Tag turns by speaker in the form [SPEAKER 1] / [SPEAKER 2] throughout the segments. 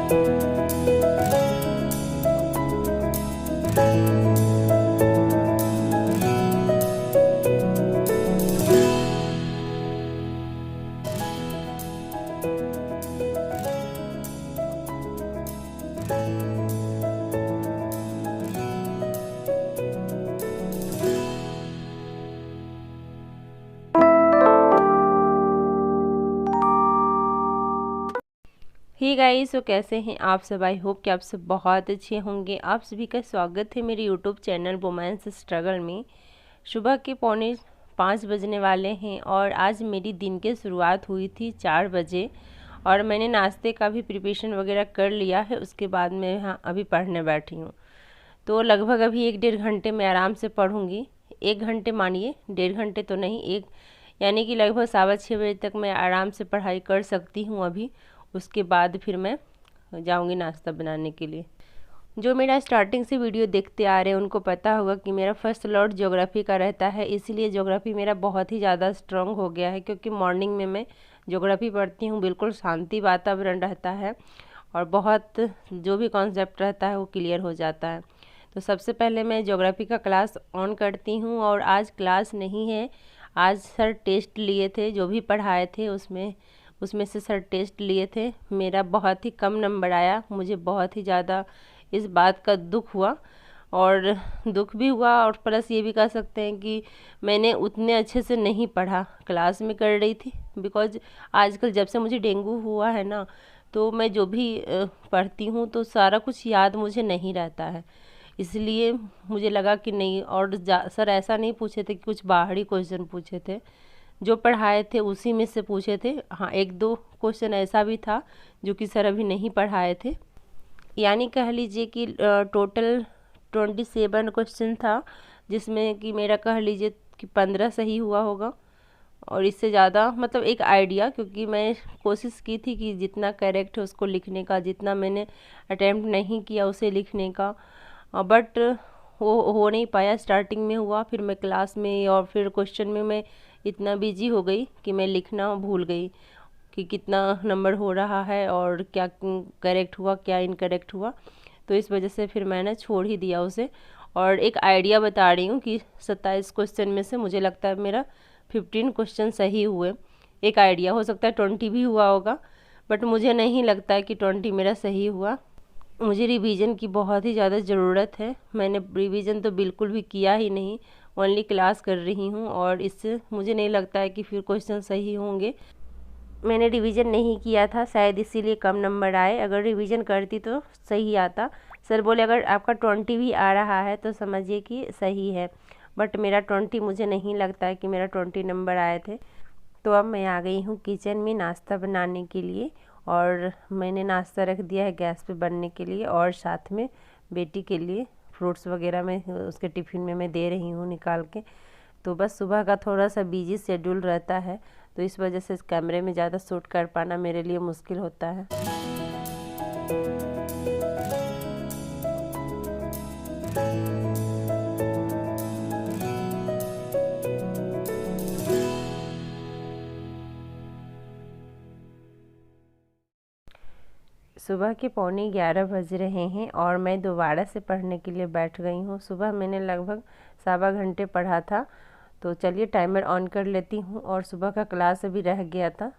[SPEAKER 1] Hey guys, तो कैसे हैं आप सब। आई होप कि आप सब बहुत अच्छे होंगे। आप सभी का स्वागत है मेरे यूट्यूब चैनल वुमेन्स स्ट्रगल में। सुबह के 4:45 बजने वाले हैं और आज मेरी दिन की शुरुआत हुई थी 4 बजे और मैंने नाश्ते का भी प्रिपरेशन वगैरह कर लिया है। उसके बाद मैं यहाँ अभी पढ़ने बैठी हूँ। तो लगभग अभी 1-1.5 घंटे मैं आराम से पढ़ूँगी। 1 घंटे मानिए, 1.5 घंटे तो नहीं, यानी कि लगभग 6:15 बजे तक मैं आराम से पढ़ाई कर सकती हूँ अभी। उसके बाद फिर मैं जाऊंगी नाश्ता बनाने के लिए। जो मेरा स्टार्टिंग से वीडियो देखते आ रहे हैं उनको पता होगा कि मेरा फर्स्ट लॉट ज्योग्राफी का रहता है, इसलिए ज्योग्राफी मेरा बहुत ही ज़्यादा स्ट्रांग हो गया है क्योंकि मॉर्निंग में मैं ज्योग्राफी पढ़ती हूँ। बिल्कुल शांति वातावरण रहता है और बहुत जो भी कॉन्सेप्ट रहता है वो क्लियर हो जाता है। तो सबसे पहले मैं ज्योग्राफी का क्लास ऑन करती हूँ और आज क्लास नहीं है। आज सर टेस्ट लिए थे, जो भी पढ़ाए थे उसमें से सर टेस्ट लिए थे। मेरा बहुत ही कम नंबर आया। मुझे बहुत ही ज़्यादा इस बात का दुख हुआ और दुख भी हुआ और प्लस ये भी कह सकते हैं कि मैंने उतने अच्छे से नहीं पढ़ा। क्लास में कर रही थी बिकॉज आजकल जब से मुझे डेंगू हुआ है ना, तो मैं जो भी पढ़ती हूँ तो सारा कुछ याद मुझे नहीं रहता है। इसलिए मुझे लगा कि नहीं, और सर ऐसा नहीं पूछे थे कि कुछ बाहरी क्वेश्चन पूछे थे, जो पढ़ाए थे उसी में से पूछे थे। हाँ, 1-2 क्वेश्चन ऐसा भी था जो कि सर अभी नहीं पढ़ाए थे। यानी कह लीजिए कि टोटल 27 क्वेश्चन था, जिसमें कि मेरा कह लीजिए कि 15 सही हुआ होगा और इससे ज़्यादा मतलब एक आइडिया, क्योंकि मैं कोशिश की थी कि जितना करेक्ट है उसको लिखने का, जितना मैंने अटेम्प्ट नहीं किया उसे लिखने का, बट वो हो नहीं पाया। स्टार्टिंग में हुआ, फिर मैं क्लास में और फिर क्वेश्चन में मैं इतना बिजी हो गई कि मैं लिखना भूल गई कि कितना नंबर हो रहा है और क्या करेक्ट हुआ क्या इनकरेक्ट हुआ। तो इस वजह से फिर मैंने छोड़ ही दिया उसे। और एक आइडिया बता रही हूँ कि 27 क्वेश्चन में से मुझे लगता है मेरा 15 क्वेश्चन सही हुए। एक आइडिया, हो सकता है 20 भी हुआ होगा, बट मुझे नहीं लगता है कि 20 मेरा सही हुआ। मुझे रिवीजन की बहुत ही ज़्यादा ज़रूरत है। मैंने रिवीजन तो बिल्कुल भी किया ही नहीं, ओनली क्लास कर रही हूँ और इससे मुझे नहीं लगता है कि फिर क्वेश्चन सही होंगे। मैंने रिवीजन नहीं किया था, शायद इसीलिए कम नंबर आए। अगर रिवीजन करती तो सही आता। सर बोले अगर आपका 20 भी आ रहा है तो समझिए कि सही है, बट मेरा 20 मुझे नहीं लगता है कि मेरा 20 नंबर आए थे। तो अब मैं आ गई हूँ किचन में नाश्ता बनाने के लिए और मैंने नाश्ता रख दिया है गैस पे बनने के लिए और साथ में बेटी के लिए फ्रूट्स वगैरह में उसके टिफ़िन में मैं दे रही हूँ निकाल के। तो बस सुबह का थोड़ा सा बिजी शेड्यूल रहता है, तो इस वजह से इस कैमरे में ज़्यादा शूट कर पाना मेरे लिए मुश्किल होता है। सुबह के 11:15 बज रहे हैं और मैं दोबारा से पढ़ने के लिए बैठ गई हूँ। सुबह मैंने लगभग 7 घंटे पढ़ा था, तो चलिए टाइमर ऑन कर लेती हूँ। और सुबह का क्लास अभी रह गया था,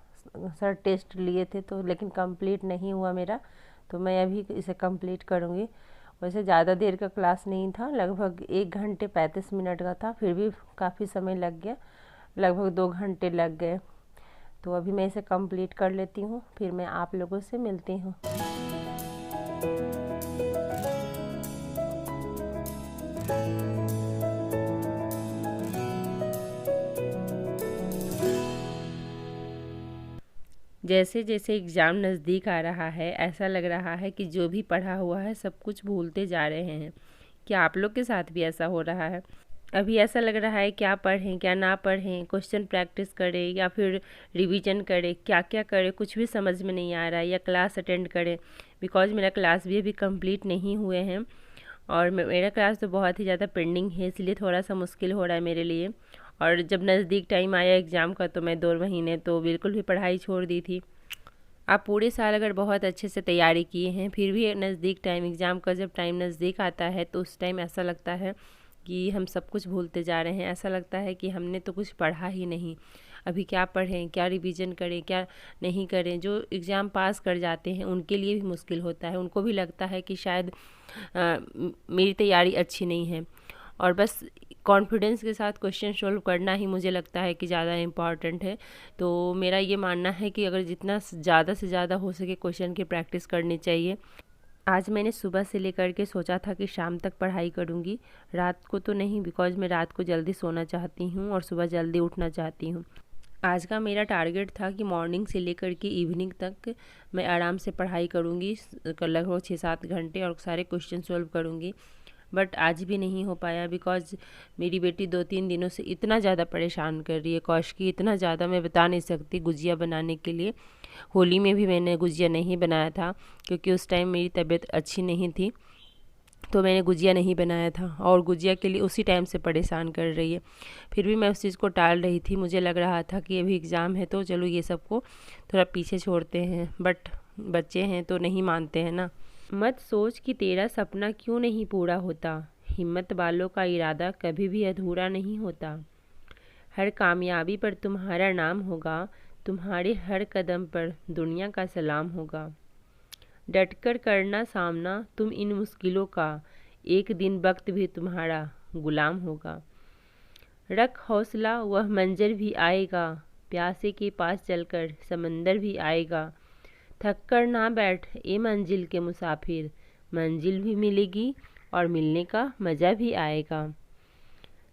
[SPEAKER 1] सर टेस्ट लिए थे तो, लेकिन कंप्लीट नहीं हुआ मेरा, तो मैं अभी इसे कंप्लीट करूँगी। वैसे ज़्यादा देर का क्लास नहीं था, लगभग 1 घंटे 35 मिनट का था, फिर भी काफ़ी समय लग गया, लगभग 2 घंटे लग गए। तो अभी मैं इसे कंप्लीट कर लेती हूँ, फिर मैं आप लोगों से मिलती हूँ। जैसे जैसे एग्ज़ाम नज़दीक आ रहा है, ऐसा लग रहा है कि जो भी पढ़ा हुआ है सब कुछ भूलते जा रहे हैं। क्या आप लोग के साथ भी ऐसा हो रहा है? अभी ऐसा लग रहा है क्या पढ़ें क्या ना पढ़ें, क्वेश्चन प्रैक्टिस करें या फिर रिवीजन करें, क्या क्या करें, कुछ भी समझ में नहीं आ रहा है, या क्लास अटेंड करें। बिकॉज मेरा क्लास भी अभी कंप्लीट नहीं हुए हैं और मेरा क्लास तो बहुत ही ज़्यादा पेंडिंग है, इसलिए थोड़ा सा मुश्किल हो रहा है मेरे लिए। और जब नज़दीक टाइम आया एग्ज़ाम का तो मैं 2 महीने तो बिल्कुल भी पढ़ाई छोड़ दी थी। आप पूरे साल अगर बहुत अच्छे से तैयारी किए हैं, फिर भी नज़दीक टाइम, एग्ज़ाम का जब टाइम नज़दीक आता है तो उस टाइम ऐसा लगता है कि हम सब कुछ भूलते जा रहे हैं। ऐसा लगता है कि हमने तो कुछ पढ़ा ही नहीं, अभी क्या पढ़ें, क्या रिवीजन करें, क्या नहीं करें। जो एग्ज़ाम पास कर जाते हैं उनके लिए भी मुश्किल होता है, उनको भी लगता है कि शायद मेरी तैयारी अच्छी नहीं है। और बस कॉन्फिडेंस के साथ क्वेश्चन सॉल्व करना ही मुझे लगता है कि ज़्यादा इम्पॉर्टेंट है। तो मेरा ये मानना है कि अगर जितना ज़्यादा से ज़्यादा हो सके क्वेश्चन की प्रैक्टिस करनी चाहिए। आज मैंने सुबह से लेकर के सोचा था कि शाम तक पढ़ाई करूँगी, रात को तो नहीं, बिकॉज़ मैं रात को जल्दी सोना चाहती हूँ और सुबह जल्दी उठना चाहती हूँ। आज का मेरा टारगेट था कि मॉर्निंग से लेकर के इवनिंग तक मैं आराम से पढ़ाई करूँगी, लगभग 6-7 घंटे, और सारे क्वेश्चन सॉल्व करूँगी। बट आज भी नहीं हो पाया, बिकॉज़ मेरी बेटी 2-3 दिनों से इतना ज़्यादा परेशान कर रही है, कौशिकी इतना ज़्यादा मैं बता नहीं सकती, गुजिया बनाने के लिए। होली में भी मैंने गुजिया नहीं बनाया था क्योंकि उस टाइम मेरी तबीयत अच्छी नहीं थी, तो मैंने गुजिया नहीं बनाया था, और गुजिया के लिए उसी टाइम से परेशान कर रही है। फिर भी मैं उस चीज़ को टाल रही थी, मुझे लग रहा था कि अभी एग्ज़ाम है तो चलो ये सबको थोड़ा पीछे छोड़ते हैं, बट बच्चे हैं तो नहीं मानते हैं ना। मत सोच कि तेरा सपना क्यों नहीं पूरा होता, हिम्मत वालों का इरादा कभी भी अधूरा नहीं होता। हर कामयाबी पर तुम्हारा नाम होगा, तुम्हारे हर कदम पर दुनिया का सलाम होगा। डटकर करना सामना तुम इन मुश्किलों का, एक दिन वक्त भी तुम्हारा गुलाम होगा। रख हौसला, वह मंजर भी आएगा, प्यासे के पास चलकर समंदर भी आएगा। थक कर ना बैठ ए मंजिल के मुसाफिर, मंजिल भी मिलेगी और मिलने का मज़ा भी आएगा।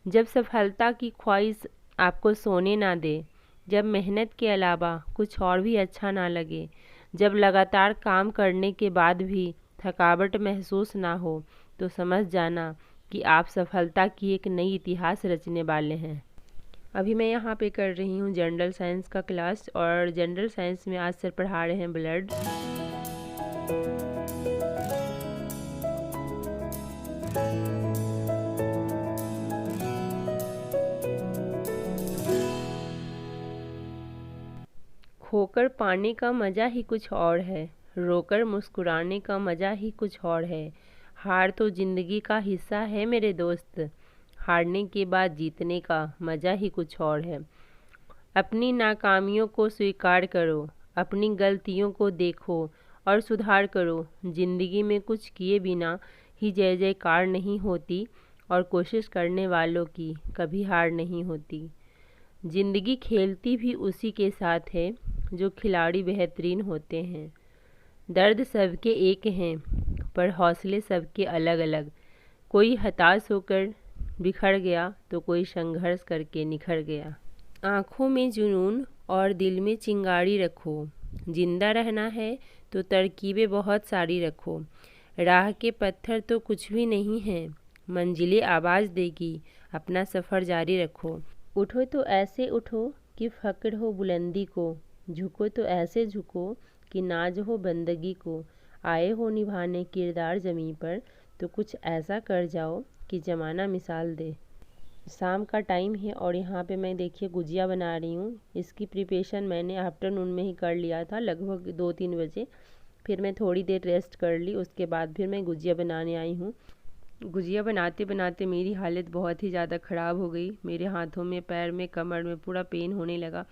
[SPEAKER 1] जब सफलता की ख्वाहिश आपको सोने ना दे, जब मेहनत के अलावा कुछ और भी अच्छा ना लगे, जब लगातार काम करने के बाद भी थकावट महसूस ना हो, तो समझ जाना कि आप सफलता की एक नई इतिहास रचने वाले हैं। अभी मैं यहाँ पे कर रही हूँ जनरल साइंस का क्लास, और जनरल साइंस में आज सर पढ़ा रहे हैं ब्लड। खोकर पाने का मज़ा ही कुछ और है, रोकर मुस्कुराने का मज़ा ही कुछ और है। हार तो ज़िंदगी का हिस्सा है मेरे दोस्त, हारने के बाद जीतने का मज़ा ही कुछ और है। अपनी नाकामियों को स्वीकार करो, अपनी गलतियों को देखो और सुधार करो। ज़िंदगी में कुछ किए बिना ही जय जयकार नहीं होती, और कोशिश करने वालों की कभी हार नहीं होती। ज़िंदगी खेलती भी उसी के साथ है जो खिलाड़ी बेहतरीन होते हैं। दर्द सबके एक हैं, पर हौसले सबके अलग अलग। कोई हताश होकर बिखर गया तो कोई संघर्ष करके निखर गया। आँखों में जुनून और दिल में चिंगारी रखो, जिंदा रहना है तो तरकीबें बहुत सारी रखो। राह के पत्थर तो कुछ भी नहीं हैं, मंजिलें आवाज़ देगी, अपना सफ़र जारी रखो। उठो तो ऐसे उठो कि फ़क्र हो बुलंदी को, झुको तो ऐसे झुको कि नाज हो बंदगी को। आए हो निभाने किरदार ज़मीं पर, तो कुछ ऐसा कर जाओ कि ज़माना मिसाल दे। शाम का टाइम है और यहाँ पे मैं देखिए गुजिया बना रही हूँ। इसकी प्रिपरेशन मैंने आफ्टरनून में ही कर लिया था, लगभग 2-3 बजे। फिर मैं थोड़ी देर रेस्ट कर ली, उसके बाद फिर मैं गुजिया बनाने आई हूँ। गुजिया बनाते बनाते मेरी हालत बहुत ही ज़्यादा ख़राब हो गई, मेरे हाथों में, पैर में, कमर में पूरा पेन होने लगा।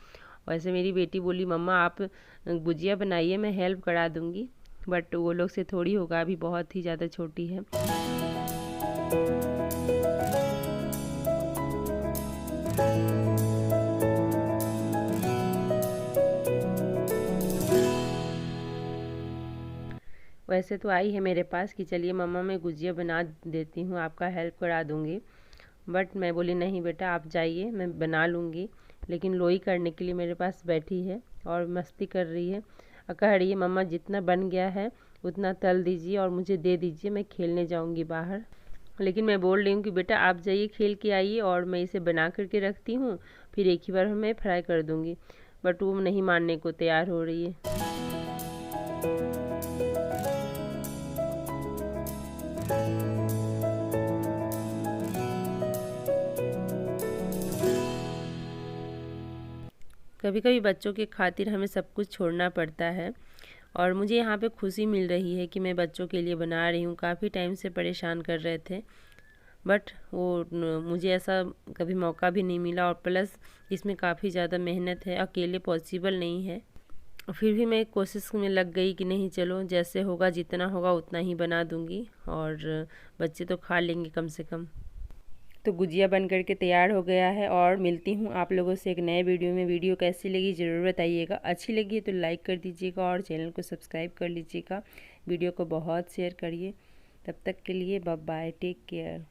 [SPEAKER 1] वैसे मेरी बेटी बोली मम्मा आप गुजिया बनाइए, मैं हेल्प करा दूँगी, बट वो लोग से थोड़ी होगा, अभी बहुत ही ज़्यादा छोटी है। वैसे तो आई है मेरे पास कि चलिए मम्मा मैं गुजिया बना देती हूँ, आपका हेल्प करा दूँगी, बट मैं बोली नहीं बेटा आप जाइए, मैं बना लूँगी। लेकिन लोई करने के लिए मेरे पास बैठी है और मस्ती कर रही है और कह रही है मम्मा जितना बन गया है उतना तल दीजिए और मुझे दे दीजिए, मैं खेलने जाऊँगी बाहर। लेकिन मैं बोल रही हूँ कि बेटा आप जाइए खेल के आइए और मैं इसे बना करके रखती हूँ, फिर एक ही बार मैं फ्राई कर दूँगी, बट वो नहीं मानने को तैयार हो रही है। कभी कभी बच्चों के खातिर हमें सब कुछ छोड़ना पड़ता है और मुझे यहाँ पे खुशी मिल रही है कि मैं बच्चों के लिए बना रही हूँ। काफ़ी टाइम से परेशान कर रहे थे बट मुझे ऐसा कभी मौका भी नहीं मिला, और प्लस इसमें काफ़ी ज़्यादा मेहनत है, अकेले पॉसिबल नहीं है। फिर भी मैं कोशिश में लग गई कि नहीं चलो जैसे होगा, जितना होगा उतना ही बना दूँगी और बच्चे तो खा लेंगे कम से कम। तो गुजिया बन करके तैयार हो गया है और मिलती हूँ आप लोगों से एक नए वीडियो में। वीडियो कैसी लगी ज़रूर बताइएगा, अच्छी लगी तो लाइक कर दीजिएगा और चैनल को सब्सक्राइब कर लीजिएगा। वीडियो को बहुत शेयर करिए। तब तक के लिए बाय बाय, टेक केयर।